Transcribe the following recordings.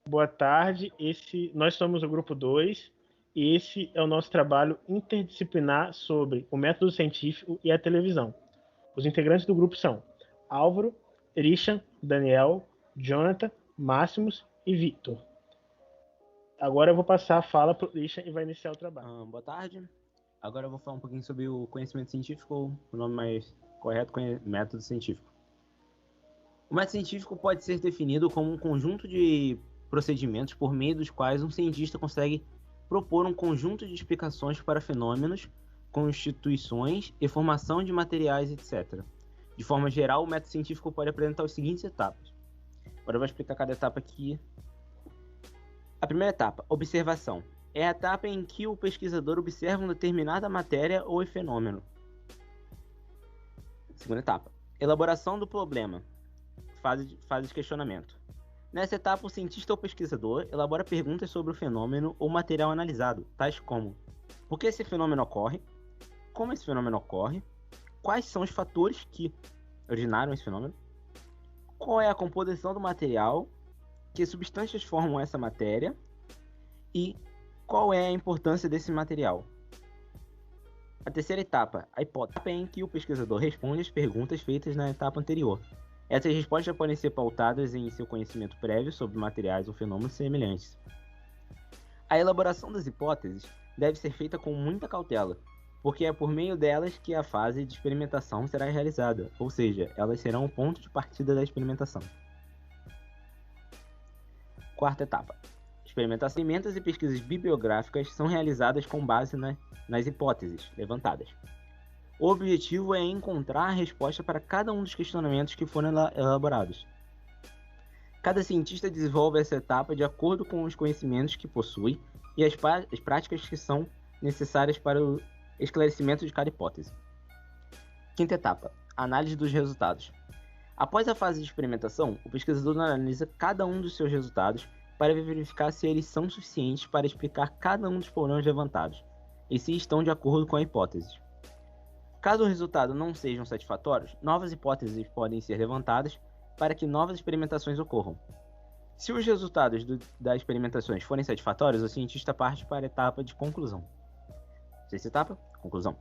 Boa tarde, nós somos o grupo 2 e esse é o nosso trabalho interdisciplinar sobre o método científico e a televisão. Os integrantes do grupo são Álvaro, Christian, Daniel, Jonathan, Máximos e Victor. Agora eu vou passar a fala para o Christian e vai iniciar o trabalho. Boa tarde. Agora eu vou falar um pouquinho sobre o conhecimento científico, o nome mais correto, método científico. O método científico pode ser definido como um conjunto de procedimentos por meio dos quais um cientista consegue propor um conjunto de explicações para fenômenos, constituições e formação de materiais, etc. De forma geral, o método científico pode apresentar as seguintes etapas. Agora eu vou explicar cada etapa aqui. A primeira etapa, observação. É a etapa em que o pesquisador observa uma determinada matéria ou fenômeno. Segunda etapa, elaboração do problema. Fase de questionamento. Nessa etapa, o cientista ou pesquisador elabora perguntas sobre o fenômeno ou material analisado, tais como: por que esse fenômeno ocorre? Como esse fenômeno ocorre? Quais são os fatores que originaram esse fenômeno? Qual é a composição do material? Que substâncias formam essa matéria? E qual é a importância desse material? A terceira etapa, a hipótese, é em que o pesquisador responde as perguntas feitas na etapa anterior. Essas respostas podem ser pautadas em seu conhecimento prévio sobre materiais ou fenômenos semelhantes. A elaboração das hipóteses deve ser feita com muita cautela, porque é por meio delas que a fase de experimentação será realizada, ou seja, elas serão o ponto de partida da experimentação. Quarta etapa. Experimentação. Experimentos e pesquisas bibliográficas são realizadas com base nas hipóteses levantadas. O objetivo é encontrar a resposta para cada um dos questionamentos que foram elaborados. Cada cientista desenvolve essa etapa de acordo com os conhecimentos que possui e as práticas que são necessárias para o esclarecimento de cada hipótese. Quinta etapa, análise dos resultados. Após a fase de experimentação, o pesquisador analisa cada um dos seus resultados para verificar se eles são suficientes para explicar cada um dos problemas levantados e se estão de acordo com a hipótese. Caso o resultado não sejam satisfatórios, novas hipóteses podem ser levantadas para que novas experimentações ocorram. Se os resultados das experimentações forem satisfatórios, o cientista parte para a etapa de conclusão. Sexta etapa, conclusão.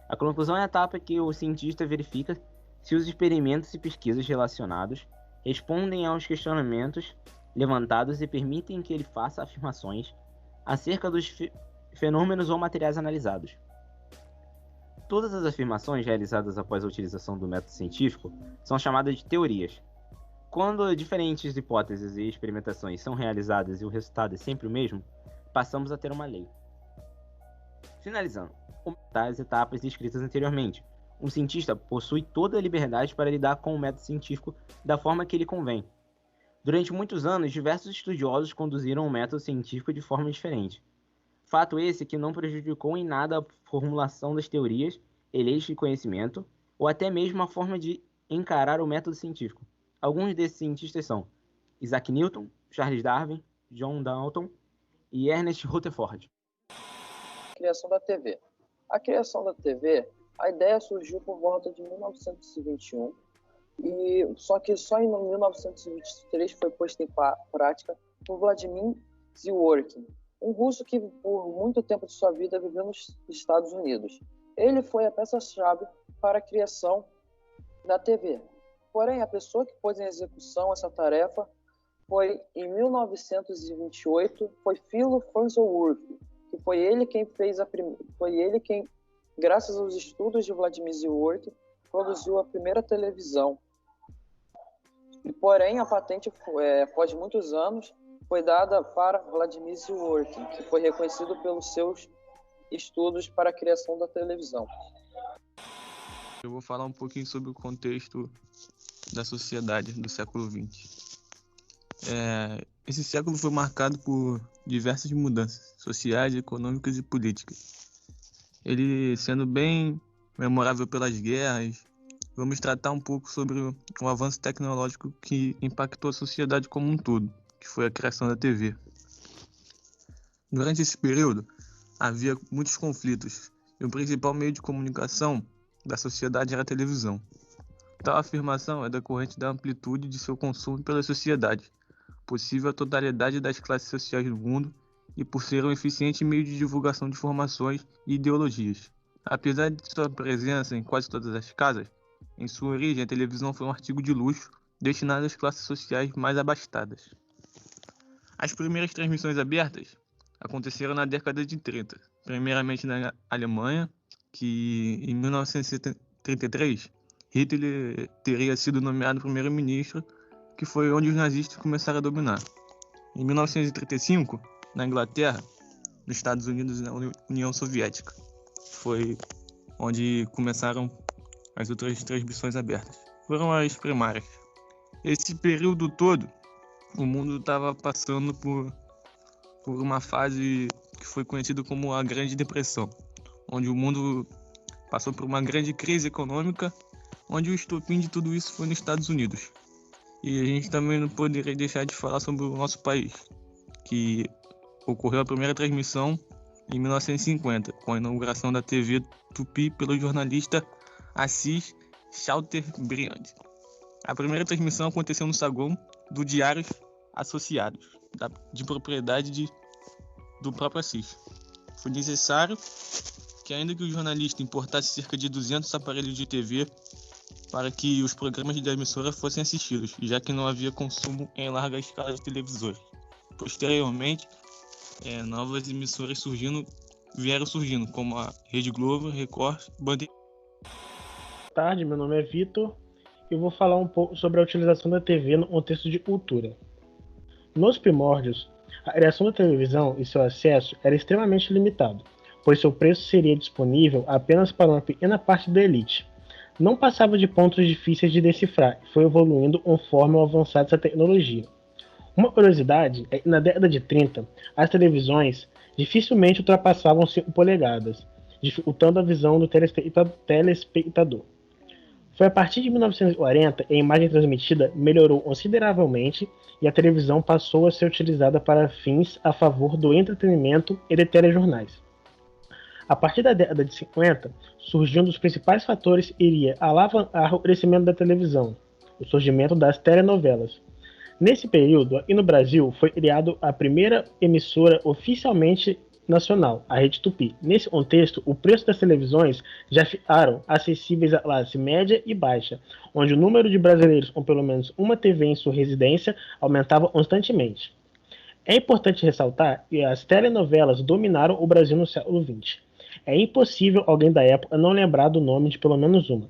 A conclusão é a etapa que o cientista verifica se os experimentos e pesquisas relacionados respondem aos questionamentos levantados e permitem que ele faça afirmações acerca dos fenômenos ou materiais analisados. Todas as afirmações realizadas após a utilização do método científico são chamadas de teorias. Quando diferentes hipóteses e experimentações são realizadas e o resultado é sempre o mesmo, passamos a ter uma lei. Finalizando, as etapas descritas anteriormente. Um cientista possui toda a liberdade para lidar com o método científico da forma que lhe convém. Durante muitos anos, diversos estudiosos conduziram o método científico de forma diferente. Fato esse que não prejudicou em nada a formulação das teorias, eleitos de conhecimento, ou até mesmo a forma de encarar o método científico. Alguns desses cientistas são Isaac Newton, Charles Darwin, John Dalton e Ernest Rutherford. Criação da TV. A criação da TV, a ideia surgiu por volta de 1921, só que só em 1923 foi posta em prática por Vladimir Zworykin, um russo que por muito tempo de sua vida viveu nos Estados Unidos. Ele foi a peça-chave para a criação da TV. Porém, a pessoa que pôs em execução essa tarefa foi, em 1928, foi Philo Farnsworth, que foi ele quem, graças aos estudos de Vladimir Zworykin, produziu a primeira televisão. Porém, a patente, após muitos anos, foi dada para Vladimir Zworykin, que foi reconhecido pelos seus estudos para a criação da televisão. Eu vou falar um pouquinho sobre o contexto da sociedade do século XX. Esse século foi marcado por diversas mudanças sociais, econômicas e políticas. Ele sendo bem memorável pelas guerras, vamos tratar um pouco sobre o avanço tecnológico que impactou a sociedade como um todo, que foi a criação da TV. Durante esse período, havia muitos conflitos, e o principal meio de comunicação da sociedade era a televisão. Tal afirmação é decorrente da amplitude de seu consumo pela sociedade, possível à totalidade das classes sociais do mundo e por ser um eficiente meio de divulgação de informações e ideologias. Apesar de sua presença em quase todas as casas, em sua origem a televisão foi um artigo de luxo destinado às classes sociais mais abastadas. As primeiras transmissões abertas aconteceram na década de 30, primeiramente na Alemanha, que em 1933 Hitler teria sido nomeado primeiro-ministro, que foi onde os nazistas começaram a dominar. Em 1935, na Inglaterra, nos Estados Unidos e na União Soviética, foi onde começaram as outras transmissões abertas. Foram as primárias. Esse período todo, o mundo estava passando por uma fase que foi conhecida como a Grande Depressão, onde o mundo passou por uma grande crise econômica, onde o estopim de tudo isso foi nos Estados Unidos. E a gente também não poderia deixar de falar sobre o nosso país, que ocorreu a primeira transmissão em 1950, com a inauguração da TV Tupi pelo jornalista Assis Chateaubriand. A primeira transmissão aconteceu no saguão do Diários Associados, de propriedade do próprio Assis. Foi necessário que, ainda que o jornalista importasse cerca de 200 aparelhos de TV para que os programas da emissora fossem assistidos, já que não havia consumo em larga escala de televisores. Posteriormente, novas emissoras vieram surgindo, como a Rede Globo, Record, Bandeirantes. Boa tarde, meu nome é Vitor e eu vou falar um pouco sobre a utilização da TV no contexto de cultura. Nos primórdios, a criação da televisão e seu acesso era extremamente limitado, pois seu preço seria disponível apenas para uma pequena parte da elite. Não passava de pontos difíceis de decifrar e foi evoluindo conforme o avançar dessa tecnologia. Uma curiosidade é que na década de 30, as televisões dificilmente ultrapassavam 5 polegadas, dificultando a visão do telespectador. Foi a partir de 1940 que a imagem transmitida melhorou consideravelmente e a televisão passou a ser utilizada para fins a favor do entretenimento e de telejornais. A partir da década de 50, surgiu um dos principais fatores que iria alavancar o crescimento da televisão, o surgimento das telenovelas. Nesse período, aqui no Brasil, foi criada a primeira emissora oficialmente nacional, a Rede Tupi. Nesse contexto, o preço das televisões já ficaram acessíveis à classe média e baixa, onde o número de brasileiros com pelo menos uma TV em sua residência aumentava constantemente. É importante ressaltar que as telenovelas dominaram o Brasil no século XX. É impossível alguém da época não lembrar do nome de pelo menos uma.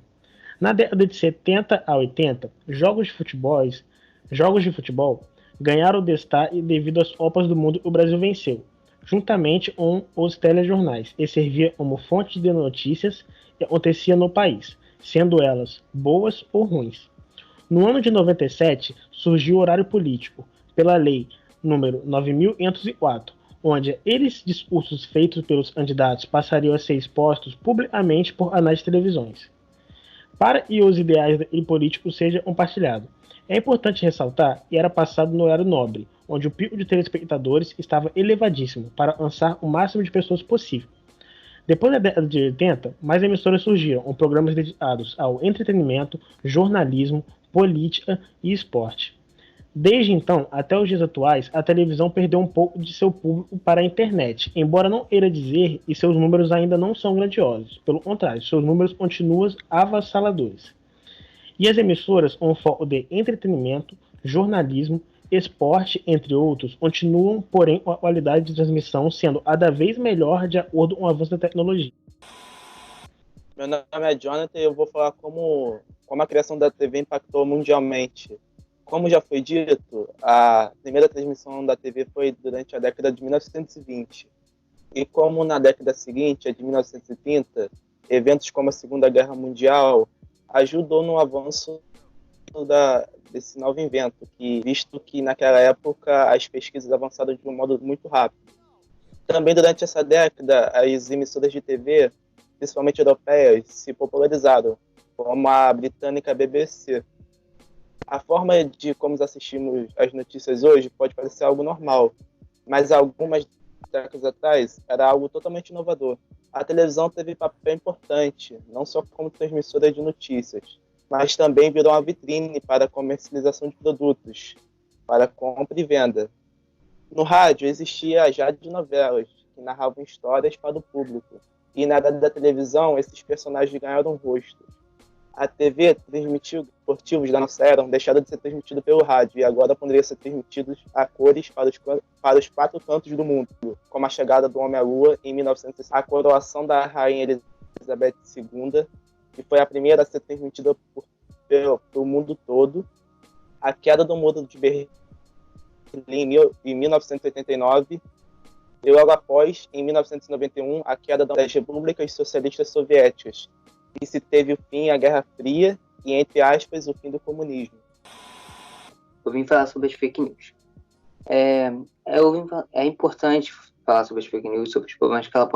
Na década de 70 a 80, jogos de futebol ganharam destaque devido às Copas do Mundo que o Brasil venceu, juntamente com os telejornais, e servia como fonte de notícias que acontecia no país, sendo elas boas ou ruins. No ano de 97, surgiu o horário político, pela lei número 9.504, onde aqueles discursos feitos pelos candidatos passariam a ser expostos publicamente por canais de televisões, para que os ideais daquele político sejam compartilhados. É importante ressaltar que era passado no horário nobre, onde o pico de telespectadores estava elevadíssimo para alcançar o máximo de pessoas possível. Depois da década de 80, mais emissoras surgiram com programas dedicados ao entretenimento, jornalismo, política e esporte. Desde então, até os dias atuais, a televisão perdeu um pouco de seu público para a internet, embora não queira dizer que seus números ainda não são grandiosos. Pelo contrário, seus números continuam avassaladores. E as emissoras com foco de entretenimento, jornalismo, esporte, entre outros, continuam, porém, com a qualidade de transmissão sendo cada vez melhor de acordo com o avanço da tecnologia. Meu nome é Jonathan e eu vou falar como a criação da TV impactou mundialmente. Como já foi dito, a primeira transmissão da TV foi durante a década de 1920. E como na década seguinte, a de 1930, eventos como a Segunda Guerra Mundial ajudou no avanço desse novo invento, visto que naquela época as pesquisas avançaram de um modo muito rápido. Também durante essa década, as emissoras de TV, principalmente europeias, se popularizaram, como a britânica BBC. A forma de como assistimos as notícias hoje pode parecer algo normal, mas algumas décadas atrás era algo totalmente inovador. A televisão teve papel importante, não só como transmissora de notícias, mas também virou uma vitrine para a comercialização de produtos. para compra e venda. No rádio existia as radionovelas, que narravam histórias para o público. E na era da televisão, esses personagens ganharam rosto. A TV transmitiu esportivos da nossa era deixaram de ser transmitido pelo rádio e agora poderiam ser transmitidos a cores para os 4 cantos do mundo, como a chegada do Homem à Lua em 1960, a coroação da Rainha Elizabeth II, que foi a primeira a ser transmitida pelo mundo todo, a queda do Muro de Berlim em 1989 e logo após, em 1991, a queda das repúblicas socialistas soviéticas, e se teve o fim à Guerra Fria e, entre aspas, o fim do comunismo. Eu vim falar sobre as fake news. É importante falar sobre as fake news, sobre os problemas que elas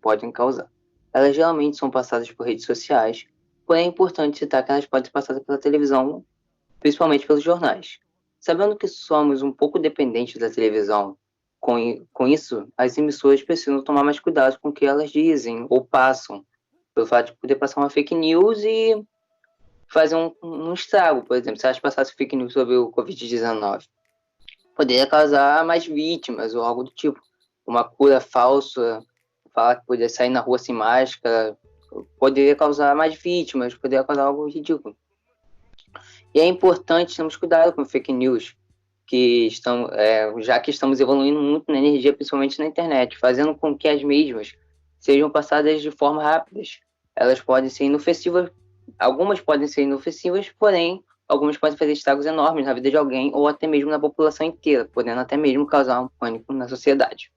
podem causar. Elas geralmente são passadas por redes sociais, porém é importante citar que elas podem ser passadas pela televisão, principalmente pelos jornais. Sabendo que somos um pouco dependentes da televisão, com isso, as emissoras precisam tomar mais cuidado com o que elas dizem ou passam, pelo fato de poder passar uma fake news e fazer um estrago. Por exemplo, se elas passassem fake news sobre o Covid-19, poderia causar mais vítimas ou algo do tipo. Uma cura falsa, falar que poderia sair na rua sem máscara, poderia causar mais vítimas, poderia causar algo ridículo. E é importante termos cuidado com fake news, já que estamos evoluindo muito na energia, principalmente na internet, fazendo com que as mesmas sejam passadas de forma rápida. Elas podem ser inofensivas, algumas podem ser inofensivas, porém, algumas podem fazer estragos enormes na vida de alguém ou até mesmo na população inteira, podendo até mesmo causar um pânico na sociedade.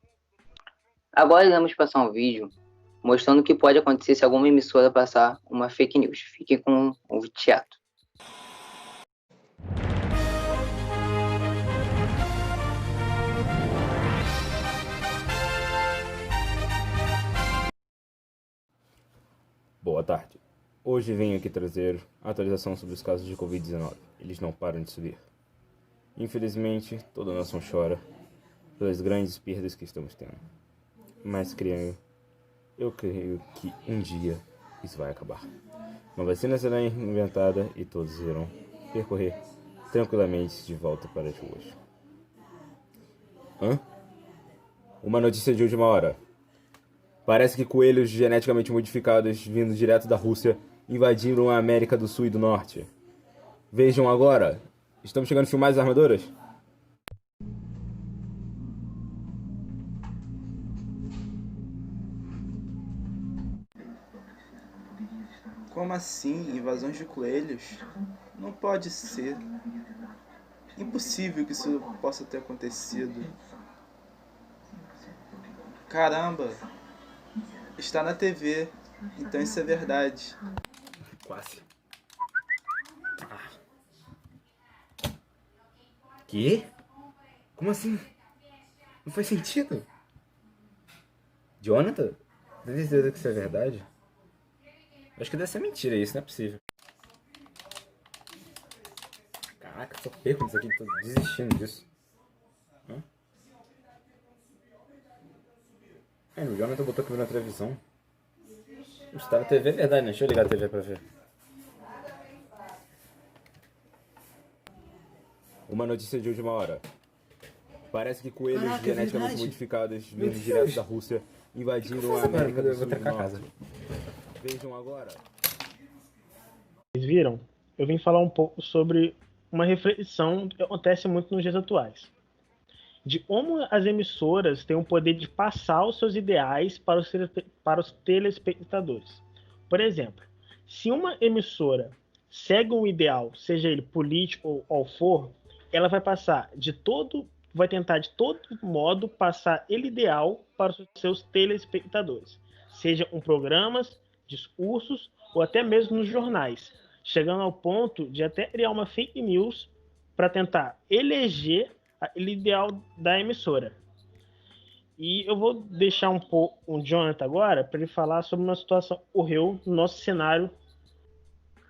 Agora iremos passar um vídeo mostrando o que pode acontecer se alguma emissora passar uma fake news. Fiquem com o teatro. Boa tarde. Hoje venho aqui trazer a atualização sobre os casos de Covid-19. Eles não param de subir. Infelizmente, toda a nação chora pelas grandes perdas que estamos tendo. Mas eu creio que um dia isso vai acabar. Uma vacina será inventada e todos irão percorrer tranquilamente de volta para as ruas. Uma notícia de última hora. Parece que coelhos geneticamente modificados vindo direto da Rússia invadiram a América do Sul e do Norte. Vejam agora. Estamos chegando a filmar as armaduras? Como assim? Invasões de coelhos? Não pode ser. Impossível que isso possa ter acontecido. Caramba! Está na TV, então isso é verdade. Quase. Quê? Como assim? Não faz sentido. Jonathan? Tem certeza que isso é verdade? Acho que deve ser mentira isso, não é possível. Caraca, só perco nisso aqui, tô desistindo disso. O Jonathan botou comigo na televisão. Está na TV, é verdade, né? Deixa eu ligar a TV pra ver. Uma notícia de última hora. Parece que coelhos geneticamente modificados vindo direto da Rússia invadiram a América do Sul. Eu vou trancar a casa. Vejam agora. Vocês viram? Eu vim falar um pouco sobre uma reflexão que acontece muito nos dias atuais. De como as emissoras têm o poder de passar os seus ideais para os telespectadores. Por exemplo, se uma emissora segue um ideal, seja ele político ou for, ela vai tentar de todo modo passar ele ideal para os seus telespectadores, seja em programas, discursos ou até mesmo nos jornais, chegando ao ponto de até criar uma fake news para tentar eleger o ideal da emissora. E eu vou deixar um pouco o Jonathan agora para ele falar sobre uma situação que ocorreu no nosso cenário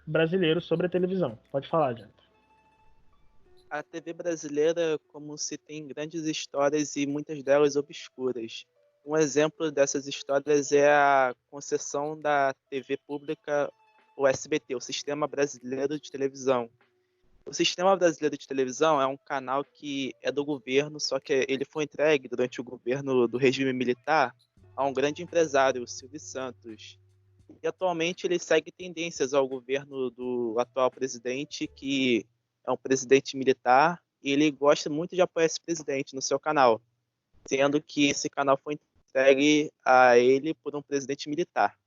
brasileiro sobre a televisão. Pode falar, Jonathan. A TV brasileira, como se tem grandes histórias e muitas delas obscuras. Um exemplo dessas histórias é a concessão da TV pública, o SBT, o Sistema Brasileiro de Televisão. O Sistema Brasileiro de Televisão é um canal que é do governo, só que ele foi entregue durante o governo do regime militar a um grande empresário, o Silvio Santos. E atualmente ele segue tendências ao governo do atual presidente, que é um presidente militar, e ele gosta muito de apoiar esse presidente no seu canal, sendo que esse canal foi entregue a ele por um presidente militar.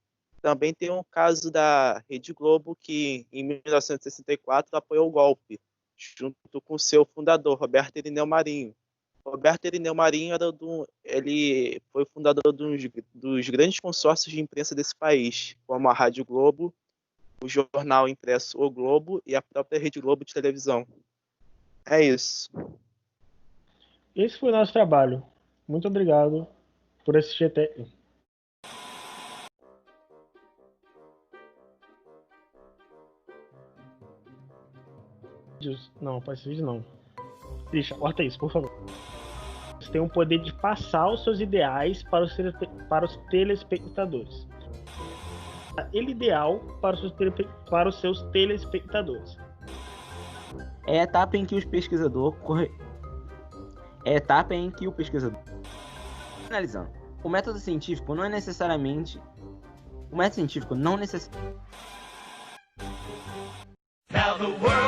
Também tem um caso da Rede Globo, que em 1964 apoiou o golpe, junto com seu fundador, Roberto Irineu Marinho. Roberto Irineu Marinho ele foi fundador dos grandes consórcios de imprensa desse país, como a Rádio Globo, o jornal impresso O Globo e a própria Rede Globo de televisão. É isso. Esse foi o nosso trabalho. Muito obrigado por assistir até. Não, para esse vídeo não. Deixa, corta isso, por favor. Você tem o poder de passar os seus ideais para os telespectadores. Ele ideal para os seus telespectadores. É a etapa em que o pesquisador Analisando. O método científico não necessariamente. Now the world